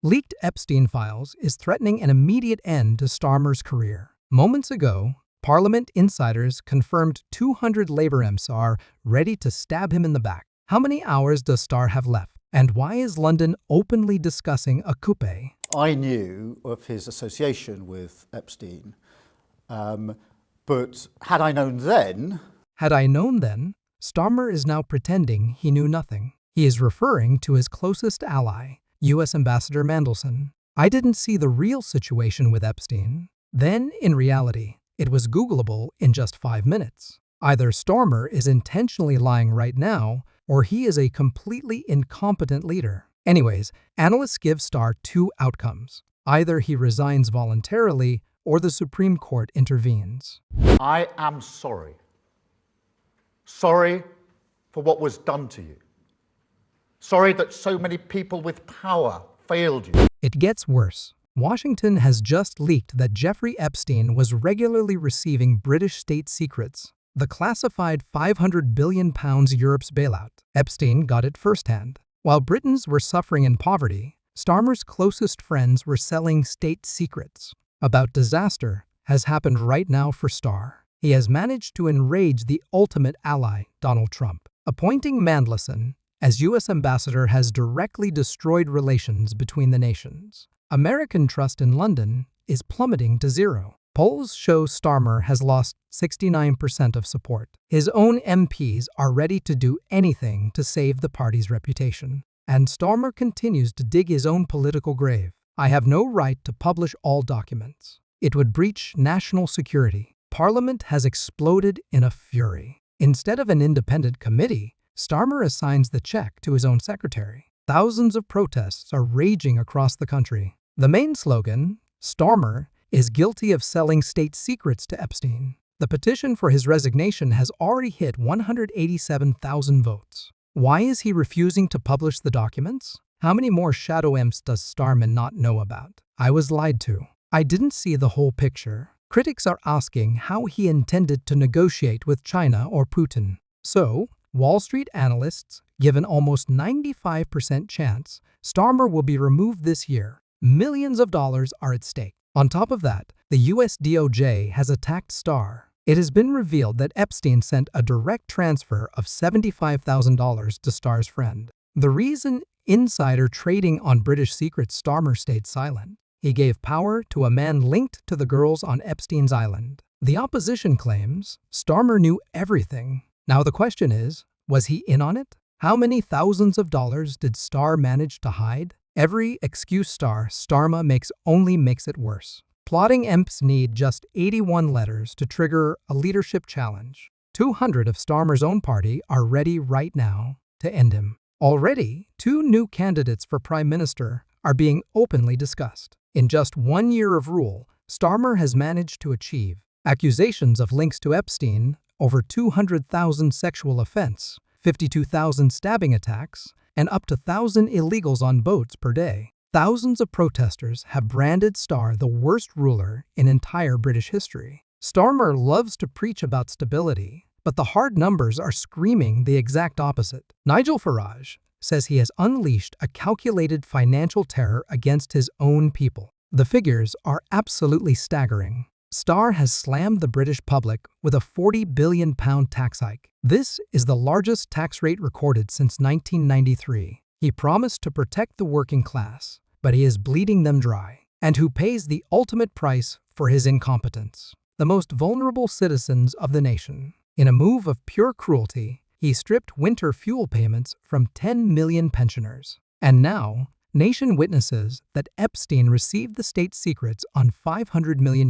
Leaked Epstein files is threatening an immediate end to Starmer's career. Moments ago, Parliament insiders confirmed 200 Labour MPs are ready to stab him in the back. How many hours does Starr have left? And why is London openly discussing a coup? I knew of his association with Epstein, but had I known then... Had I known then, Starmer is now pretending he knew nothing. He is referring to his closest ally, U.S. Ambassador Mandelson. I didn't see the real situation with Epstein. Then, in reality, it was Googleable in just 5 minutes. Either Starmer is intentionally lying right now, or he is a completely incompetent leader. Anyways, analysts give Starr 2 outcomes. Either he resigns voluntarily, or the Supreme Court intervenes. I am sorry. Sorry for what was done to you. Sorry that so many people with power failed you. It gets worse. Washington has just leaked that Jeffrey Epstein was regularly receiving British state secrets, the classified £500 billion Europe's bailout. Epstein got it firsthand. While Britons were suffering in poverty, Starmer's closest friends were selling state secrets. About disaster has happened right now for Starr. He has managed to enrage the ultimate ally, Donald Trump. Appointing Mandelson as U.S. ambassador has directly destroyed relations between the nations. American trust in London is plummeting to zero. Polls show Starmer has lost 69% of support. His own MPs are ready to do anything to save the party's reputation. And Starmer continues to dig his own political grave. I have no right to publish all documents. It would breach national security. Parliament has exploded in a fury. Instead of an independent committee, Starmer assigns the check to his own secretary. Thousands of protests are raging across the country. The main slogan, Starmer, is guilty of selling state secrets to Epstein. The petition for his resignation has already hit 187,000 votes. Why is he refusing to publish the documents? How many more shadow MPs does Starmer not know about? I was lied to. I didn't see the whole picture. Critics are asking how he intended to negotiate with China or Putin. So, Wall Street analysts give an almost 95% chance Starmer will be removed this year. Millions of dollars are at stake. On top of that, the US DOJ has attacked Starr. It has been revealed that Epstein sent a direct transfer of $75,000 to Starr's friend. The reason insider trading on British secrets Starmer stayed silent. He gave power to a man linked to the girls on Epstein's island. The opposition claims Starmer knew everything. Now the question is, was he in on it? How many thousands of dollars did Starr manage to hide? Every excuse Starmer makes only makes it worse. Plotting MPs need just 81 letters to trigger a leadership challenge. 200 of Starmer's own party are ready right now to end him. Already, 2 new candidates for Prime Minister are being openly discussed. In just 1 year of rule, Starmer has managed to achieve accusations of links to Epstein, over 200,000 sexual offense, 52,000 stabbing attacks, and up to 1,000 illegals on boats per day. Thousands of protesters have branded Starr the worst ruler in entire British history. Starmer loves to preach about stability, but the hard numbers are screaming the exact opposite. Nigel Farage says he has unleashed a calculated financial terror against his own people. The figures are absolutely staggering. Starr has slammed the British public with a £40 billion tax hike. This is the largest tax rate recorded since 1993. He promised to protect the working class, but he is bleeding them dry. And who pays the ultimate price for his incompetence? The most vulnerable citizens of the nation. In a move of pure cruelty, he stripped winter fuel payments from 10 million pensioners. And now, nation witnesses that Epstein received the state secrets on €500 million.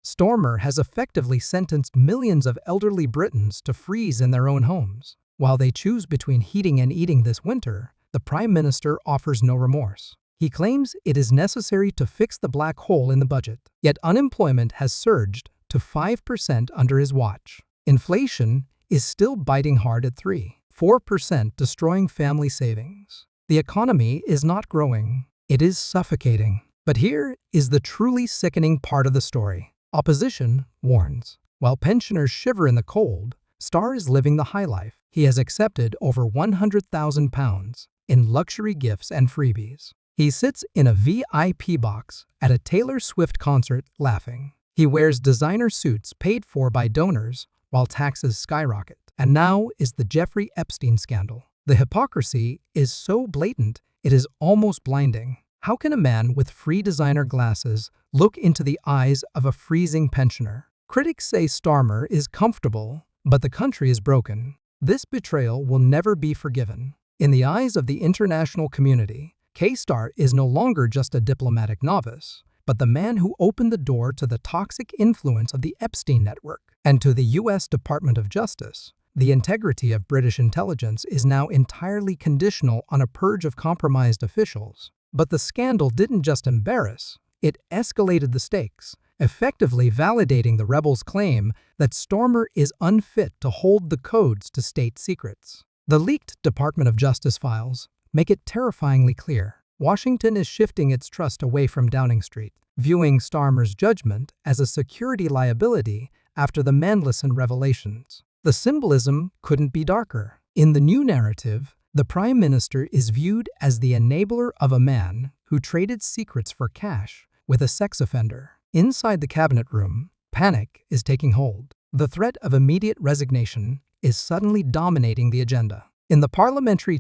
Starmer has effectively sentenced millions of elderly Britons to freeze in their own homes. While they choose between heating and eating this winter, the Prime Minister offers no remorse. He claims it is necessary to fix the black hole in the budget. Yet unemployment has surged to 5% under his watch. Inflation is still biting hard at 3–4%, destroying family savings. The economy is not growing. It is suffocating. But here is the truly sickening part of the story. Opposition warns. While pensioners shiver in the cold, Starr is living the high life. He has accepted over £100,000 in luxury gifts and freebies. He sits in a VIP box at a Taylor Swift concert laughing. He wears designer suits paid for by donors while taxes skyrocket. And now is the Jeffrey Epstein scandal. The hypocrisy is so blatant, it is almost blinding. How can a man with free designer glasses look into the eyes of a freezing pensioner? Critics say Starmer is comfortable, but the country is broken. This betrayal will never be forgiven. In the eyes of the international community, Keir Starmer is no longer just a diplomatic novice, but the man who opened the door to the toxic influence of the Epstein network. And to the U.S. Department of Justice, the integrity of British intelligence is now entirely conditional on a purge of compromised officials. But the scandal didn't just embarrass, it escalated the stakes, effectively validating the rebels' claim that Starmer is unfit to hold the codes to state secrets. The leaked Department of Justice files make it terrifyingly clear. Washington is shifting its trust away from Downing Street, viewing Starmer's judgment as a security liability after the Mandelson revelations. The symbolism couldn't be darker. In the new narrative, the Prime Minister is viewed as the enabler of a man who traded secrets for cash with a sex offender. Inside the cabinet room, panic is taking hold. The threat of immediate resignation is suddenly dominating the agenda. In the parliamentary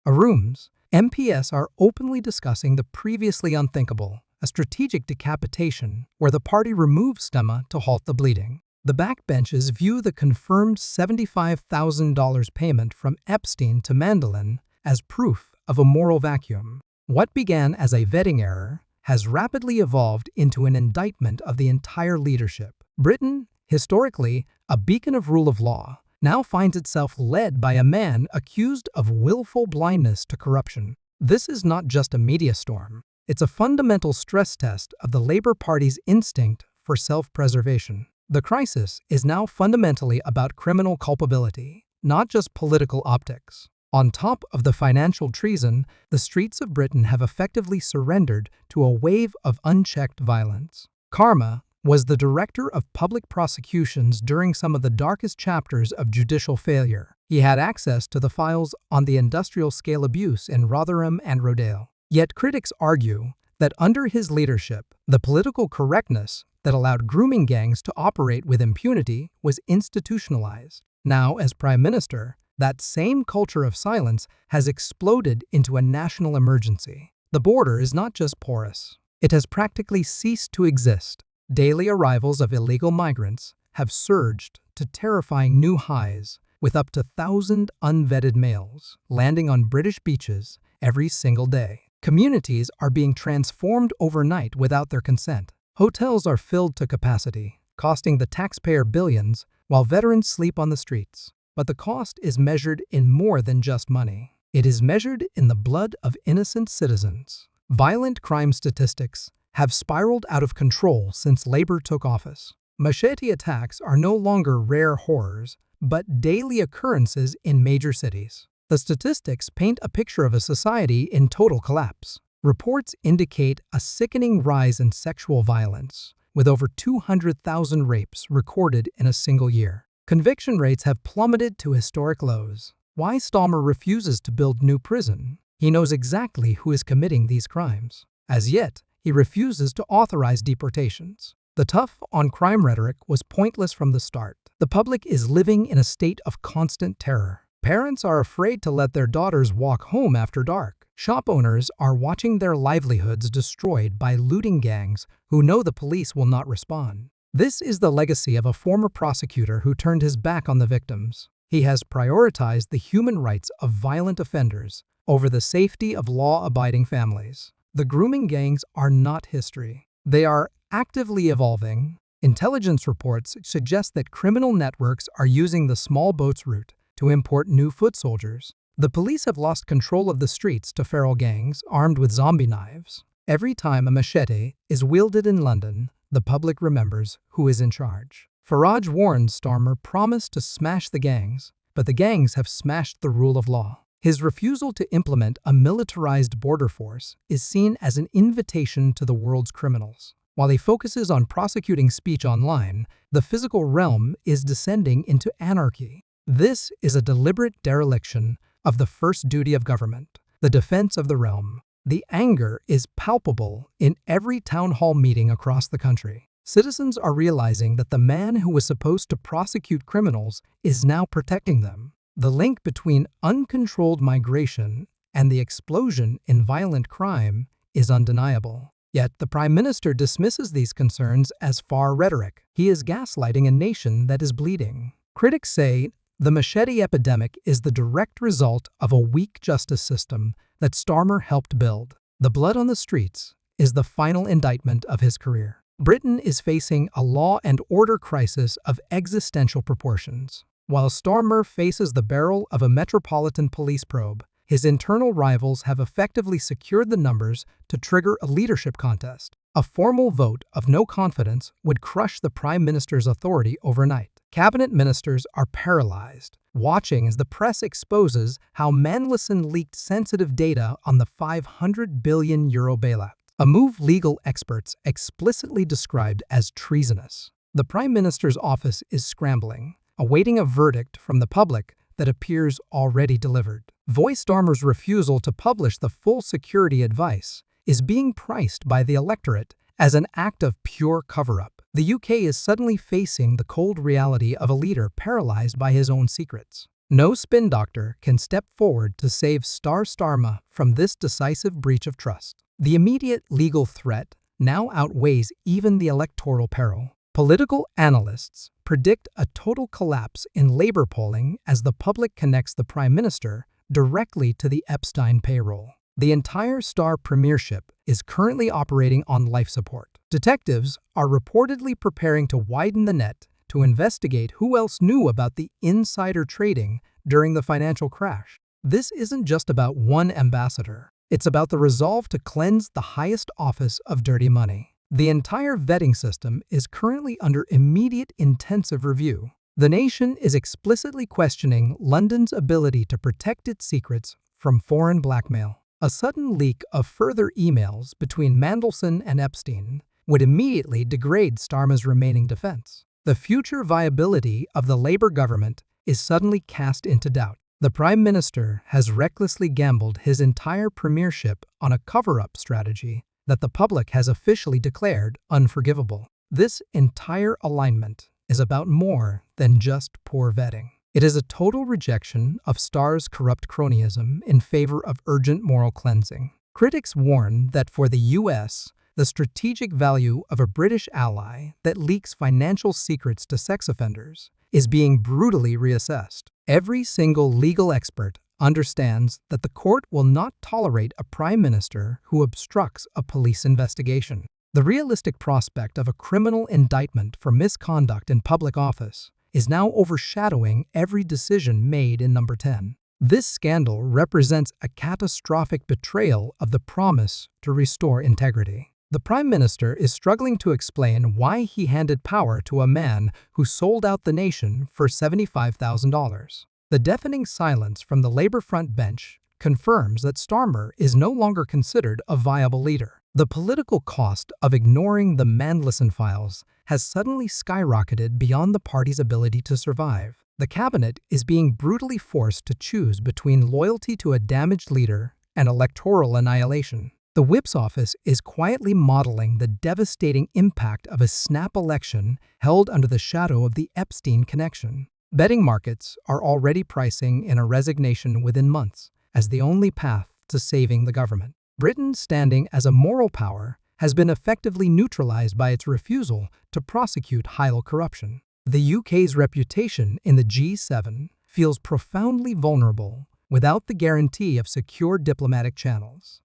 rooms, MPs are openly discussing the previously unthinkable, a strategic decapitation where the party removes Starmer to halt the bleeding. The backbenches view the confirmed $75,000 payment from Epstein to Mandelson as proof of a moral vacuum. What began as a vetting error has rapidly evolved into an indictment of the entire leadership. Britain, historically a beacon of rule of law, now finds itself led by a man accused of willful blindness to corruption. This is not just a media storm. It's a fundamental stress test of the Labour Party's instinct for self-preservation. The crisis is now fundamentally about criminal culpability, not just political optics. On top of the financial treason, the streets of Britain have effectively surrendered to a wave of unchecked violence. Starmer was the director of public prosecutions during some of the darkest chapters of judicial failure. He had access to the files on the industrial-scale abuse in Rotherham and Rodale. Yet critics argue that under his leadership, the political correctness that allowed grooming gangs to operate with impunity was institutionalized. Now, as Prime Minister, that same culture of silence has exploded into a national emergency. The border is not just porous. It has practically ceased to exist. Daily arrivals of illegal migrants have surged to terrifying new highs, with up to 1,000 unvetted males landing on British beaches every single day. Communities are being transformed overnight without their consent. Hotels are filled to capacity, costing the taxpayer billions, while veterans sleep on the streets. But the cost is measured in more than just money. It is measured in the blood of innocent citizens. Violent crime statistics have spiraled out of control since Labour took office. Machete attacks are no longer rare horrors, but daily occurrences in major cities. The statistics paint a picture of a society in total collapse. Reports indicate a sickening rise in sexual violence, with over 200,000 rapes recorded in a single year. Conviction rates have plummeted to historic lows. Why Starmer refuses to build new prison? He knows exactly who is committing these crimes. As yet, he refuses to authorize deportations. The tough-on-crime rhetoric was pointless from the start. The public is living in a state of constant terror. Parents are afraid to let their daughters walk home after dark. Shop owners are watching their livelihoods destroyed by looting gangs who know the police will not respond. This is the legacy of a former prosecutor who turned his back on the victims. He has prioritized the human rights of violent offenders over the safety of law-abiding families. The grooming gangs are not history. They are actively evolving. Intelligence reports suggest that criminal networks are using the small boats route to import new foot soldiers. The police have lost control of the streets to feral gangs armed with zombie knives. Every time a machete is wielded in London, the public remembers who is in charge. Farage warns Starmer promised to smash the gangs, but the gangs have smashed the rule of law. His refusal to implement a militarized border force is seen as an invitation to the world's criminals. While he focuses on prosecuting speech online, the physical realm is descending into anarchy. This is a deliberate dereliction of the first duty of government, the defense of the realm. The anger is palpable in every town hall meeting across the country. Citizens are realizing that the man who was supposed to prosecute criminals is now protecting them. The link between uncontrolled migration and the explosion in violent crime is undeniable. Yet the Prime Minister dismisses these concerns as far rhetoric. He is gaslighting a nation that is bleeding. Critics say the machete epidemic is the direct result of a weak justice system that Starmer helped build. The blood on the streets is the final indictment of his career. Britain is facing a law and order crisis of existential proportions. While Starmer faces the barrel of a metropolitan police probe, his internal rivals have effectively secured the numbers to trigger a leadership contest. A formal vote of no confidence would crush the Prime Minister's authority overnight. Cabinet ministers are paralyzed, watching as the press exposes how Mandelson leaked sensitive data on the €500 billion bailout, a move legal experts explicitly described as treasonous. The Prime Minister's office is scrambling, awaiting a verdict from the public that appears already delivered. Starmer's refusal to publish the full security advice is being priced by the electorate as an act of pure cover-up. The UK is suddenly facing the cold reality of a leader paralyzed by his own secrets. No spin doctor can step forward to save Starmer from this decisive breach of trust. The immediate legal threat now outweighs even the electoral peril. Political analysts predict a total collapse in labor polling as the public connects the Prime Minister directly to the Epstein payroll. The entire Star premiership is currently operating on life support. Detectives are reportedly preparing to widen the net to investigate who else knew about the insider trading during the financial crash. This isn't just about one ambassador. It's about the resolve to cleanse the highest office of dirty money. The entire vetting system is currently under immediate intensive review. The nation is explicitly questioning London's ability to protect its secrets from foreign blackmail. A sudden leak of further emails between Mandelson and Epstein would immediately degrade Starmer's remaining defense. The future viability of the Labour government is suddenly cast into doubt. The Prime Minister has recklessly gambled his entire premiership on a cover-up strategy that the public has officially declared unforgivable. This entire alignment is about more than just poor vetting. It is a total rejection of Starr's corrupt cronyism in favor of urgent moral cleansing. Critics warn that for the US, the strategic value of a British ally that leaks financial secrets to sex offenders is being brutally reassessed. Every single legal expert understands that the court will not tolerate a Prime Minister who obstructs a police investigation. The realistic prospect of a criminal indictment for misconduct in public office is now overshadowing every decision made in Number 10. This scandal represents a catastrophic betrayal of the promise to restore integrity. The Prime Minister is struggling to explain why he handed power to a man who sold out the nation for $75,000. The deafening silence from the Labour front bench confirms that Starmer is no longer considered a viable leader. The political cost of ignoring the Mandelson files has suddenly skyrocketed beyond the party's ability to survive. The cabinet is being brutally forced to choose between loyalty to a damaged leader and electoral annihilation. The whip's office is quietly modeling the devastating impact of a snap election held under the shadow of the Epstein connection. Betting markets are already pricing in a resignation within months as the only path to saving the government. Britain's standing as a moral power has been effectively neutralized by its refusal to prosecute high-level corruption. The UK's reputation in the G7 feels profoundly vulnerable without the guarantee of secure diplomatic channels.